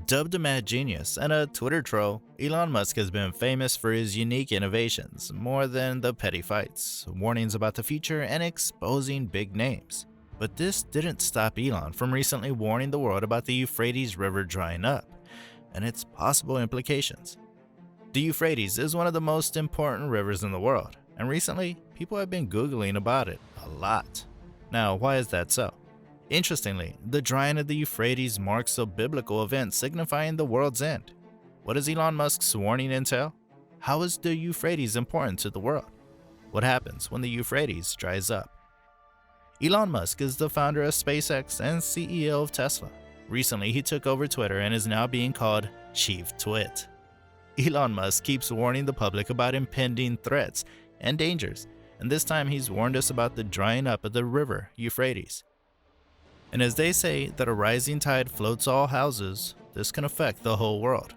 Dubbed a mad genius and a Twitter troll, Elon Musk has been famous for his unique innovations more than the petty fights, warnings about the future, and exposing big names. But this didn't stop Elon from recently warning the world about the Euphrates River drying up and its possible implications. The Euphrates is one of the most important rivers in the world, and recently, people have been Googling about it a lot. Now, why is that so? Interestingly, the drying of the Euphrates marks a biblical event signifying the world's end. What does Elon Musk's warning entail? How is the Euphrates important to the world? What happens when the Euphrates dries up? Elon Musk is the founder of SpaceX and CEO of Tesla. Recently, he took over Twitter and is now being called Chief Twit. Elon Musk keeps warning the public about impending threats and dangers, and this time he's warned us about the drying up of the river Euphrates. And as they say that a rising tide floats all houses, this can affect the whole world.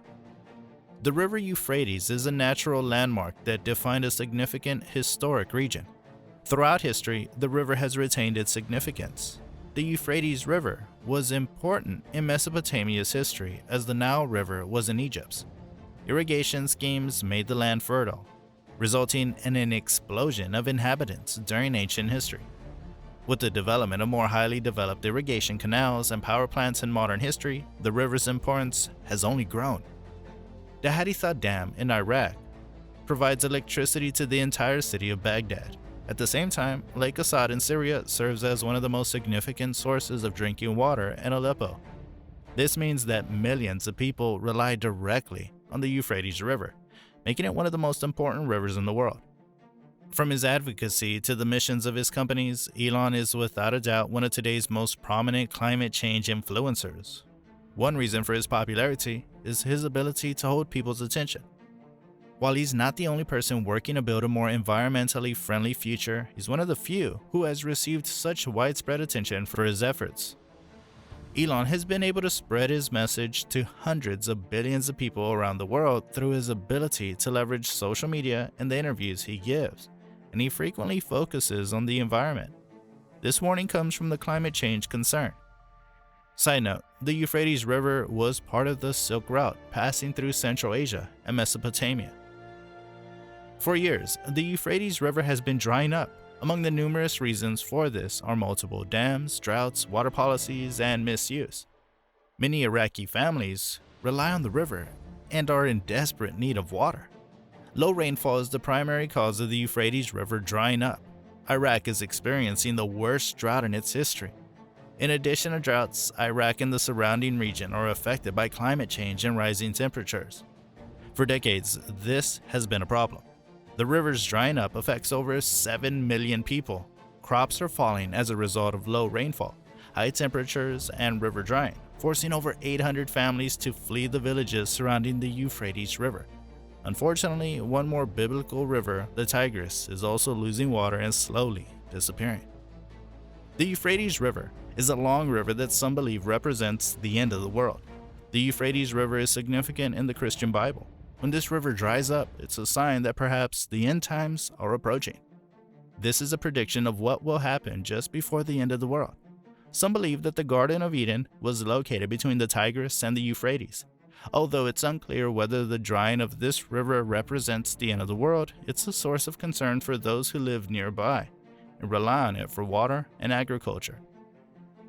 The river Euphrates is a natural landmark that defined a significant historic region. Throughout history, the river has retained its significance. The Euphrates River was important in Mesopotamia's history as the Nile River was in Egypt's. Irrigation schemes made the land fertile, resulting in an explosion of inhabitants during ancient history. With the development of more highly developed irrigation canals and power plants in modern history, the river's importance has only grown. The Haditha Dam in Iraq provides electricity to the entire city of Baghdad. At the same time, Lake Assad in Syria serves as one of the most significant sources of drinking water in Aleppo. This means that millions of people rely directly on the Euphrates River, making it one of the most important rivers in the world. From his advocacy to the missions of his companies, Elon is without a doubt one of today's most prominent climate change influencers. One reason for his popularity is his ability to hold people's attention. While he's not the only person working to build a more environmentally friendly future, he's one of the few who has received such widespread attention for his efforts. Elon has been able to spread his message to hundreds of billions of people around the world through his ability to leverage social media and the interviews he gives, and he frequently focuses on the environment. This warning comes from the climate change concern. Side note, the Euphrates River was part of the Silk Route passing through Central Asia and Mesopotamia. For years, the Euphrates River has been drying up. Among the numerous reasons for this are multiple dams, droughts, water policies, and misuse. Many Iraqi families rely on the river and are in desperate need of water. Low rainfall is the primary cause of the Euphrates River drying up. Iraq is experiencing the worst drought in its history. In addition to droughts, Iraq and the surrounding region are affected by climate change and rising temperatures. For decades, this has been a problem. The river's drying up affects over 7 million people. Crops are falling as a result of low rainfall, high temperatures, and river drying, forcing over 800 families to flee the villages surrounding the Euphrates River. Unfortunately, one more biblical river, the Tigris, is also losing water and slowly disappearing. The Euphrates River is a long river that some believe represents the end of the world. The Euphrates River is significant in the Christian Bible. When this river dries up, it's a sign that perhaps the end times are approaching. This is a prediction of what will happen just before the end of the world. Some believe that the Garden of Eden was located between the Tigris and the Euphrates. Although it's unclear whether the drying of this river represents the end of the world, it's a source of concern for those who live nearby and rely on it for water and agriculture.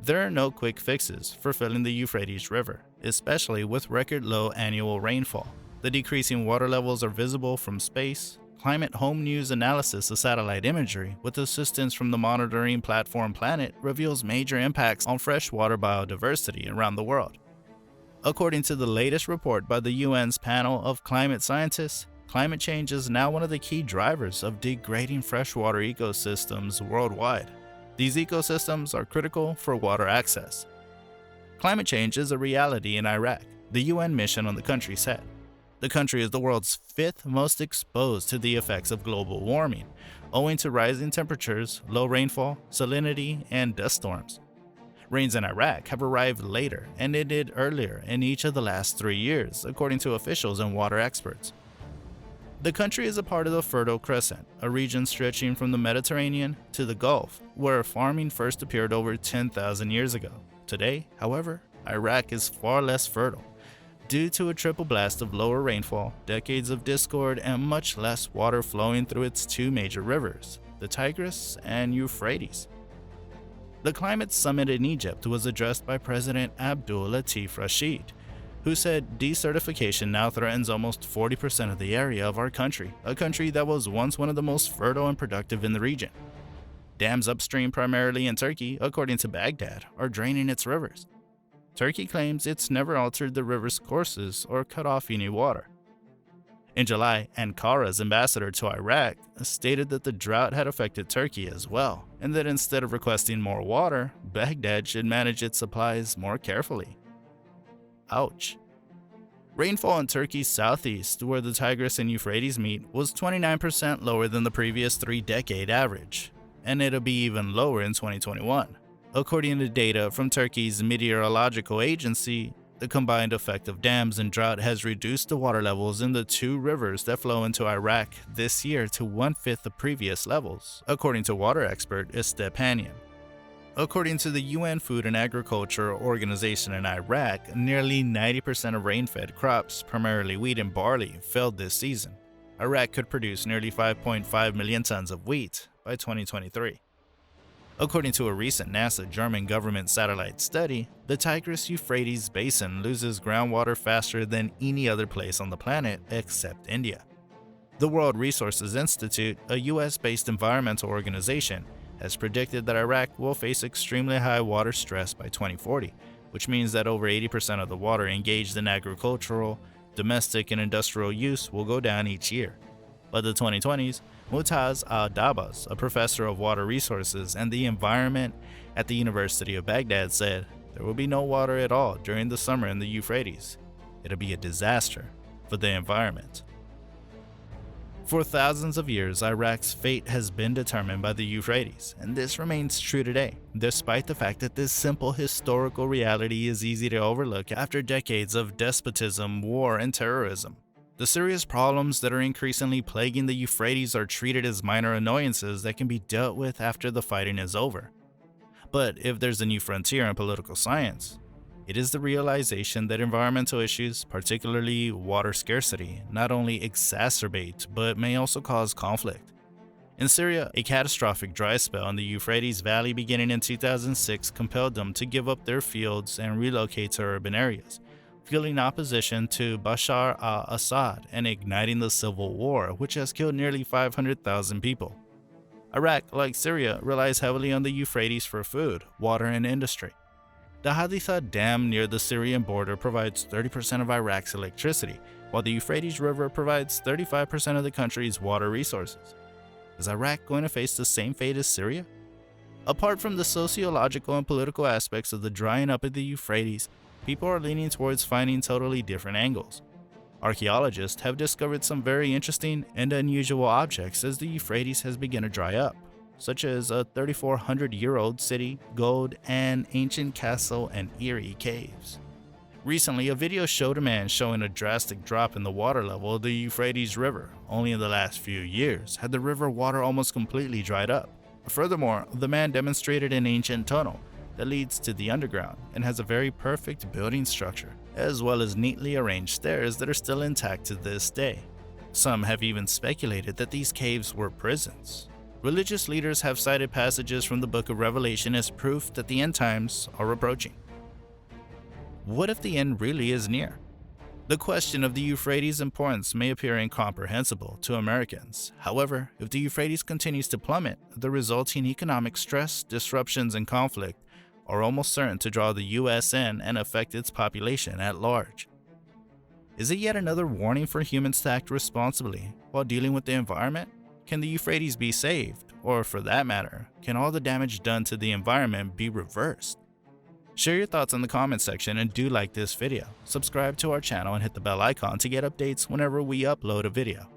There are no quick fixes for filling the Euphrates River, especially with record low annual rainfall. The decreasing water levels are visible from space. Climate Home News analysis of satellite imagery with assistance from the monitoring platform Planet reveals major impacts on freshwater biodiversity around the world. According to the latest report by the UN's panel of climate scientists, climate change is now one of the key drivers of degrading freshwater ecosystems worldwide. These ecosystems are critical for water access. Climate change is a reality in Iraq, the UN mission on the country said. The country is the world's fifth most exposed to the effects of global warming, owing to rising temperatures, low rainfall, salinity, and dust storms. Rains in Iraq have arrived later and ended earlier in each of the last 3 years, according to officials and water experts. The country is a part of the Fertile Crescent, a region stretching from the Mediterranean to the Gulf, where farming first appeared over 10,000 years ago. Today, however, Iraq is far less fertile. due to a triple blast of lower rainfall, decades of discord, and much less water flowing through its two major rivers, the Tigris and Euphrates. The climate summit in Egypt was addressed by President Abdul Latif Rashid, who said desertification now threatens almost 40% of the area of our country, a country that was once one of the most fertile and productive in the region. Dams upstream, primarily in Turkey, according to Baghdad, are draining its rivers. Turkey claims it's never altered the river's courses or cut off any water. In July, Ankara's ambassador to Iraq stated that the drought had affected Turkey as well, and that instead of requesting more water, Baghdad should manage its supplies more carefully. Ouch. Rainfall in Turkey's southeast, where the Tigris and Euphrates meet, was 29% lower than the previous 3-decade average, and it'll be even lower in 2021. According to data from Turkey's meteorological agency, the combined effect of dams and drought has reduced the water levels in the two rivers that flow into Iraq this year to 1/5 of previous levels, according to water expert Stepanian. According to the UN Food and Agriculture Organization in Iraq, nearly 90% of rain-fed crops, primarily wheat and barley, failed this season. Iraq could produce nearly 5.5 million tons of wheat by 2023. According to a recent NASA German government satellite study, the Tigris-Euphrates basin loses groundwater faster than any other place on the planet except India. The World Resources Institute, a US-based environmental organization, has predicted that Iraq will face extremely high water stress by 2040, which means that over 80% of the water engaged in agricultural, domestic, and industrial use will go down each year. By the 2020s, Mutaz al-Dabas, a professor of water resources and the environment at the University of Baghdad, said, "There will be no water at all during the summer in the Euphrates. It'll be a disaster for the environment." For thousands of years, Iraq's fate has been determined by the Euphrates, and this remains true today, despite the fact that this simple historical reality is easy to overlook after decades of despotism, war, and terrorism. The serious problems that are increasingly plaguing the Euphrates are treated as minor annoyances that can be dealt with after the fighting is over. But if there's a new frontier in political science, it is the realization that environmental issues, particularly water scarcity, not only exacerbate but may also cause conflict. In Syria, a catastrophic dry spell in the Euphrates Valley beginning in 2006 compelled them to give up their fields and relocate to urban areas, fueling opposition to Bashar al-Assad and igniting the civil war, which has killed nearly 500,000 people. Iraq, like Syria, relies heavily on the Euphrates for food, water, and industry. The Haditha Dam near the Syrian border provides 30% of Iraq's electricity, while the Euphrates River provides 35% of the country's water resources. Is Iraq going to face the same fate as Syria? Apart from the sociological and political aspects of the drying up of the Euphrates, people are leaning towards finding totally different angles. Archaeologists have discovered some very interesting and unusual objects as the Euphrates has begun to dry up, such as a 3,400-year-old city, gold, and ancient castle and eerie caves. Recently, a video showed a man showing a drastic drop in the water level of the Euphrates River. Only in the last few years had the river water almost completely dried up. Furthermore, the man demonstrated an ancient tunnel that leads to the underground and has a very perfect building structure, as well as neatly arranged stairs that are still intact to this day. Some have even speculated that these caves were prisons. Religious leaders have cited passages from the Book of Revelation as proof that the end times are approaching. What if the end really is near? The question of the Euphrates' importance may appear incomprehensible to Americans. However, if the Euphrates continues to plummet, the resulting economic stress, disruptions, and conflict are almost certain to draw the US in and affect its population at large. Is it yet another warning for humans to act responsibly while dealing with the environment? Can the Euphrates be saved? Or for that matter, can all the damage done to the environment be reversed? Share your thoughts in the comments section and do like this video. Subscribe to our channel and hit the bell icon to get updates whenever we upload a video.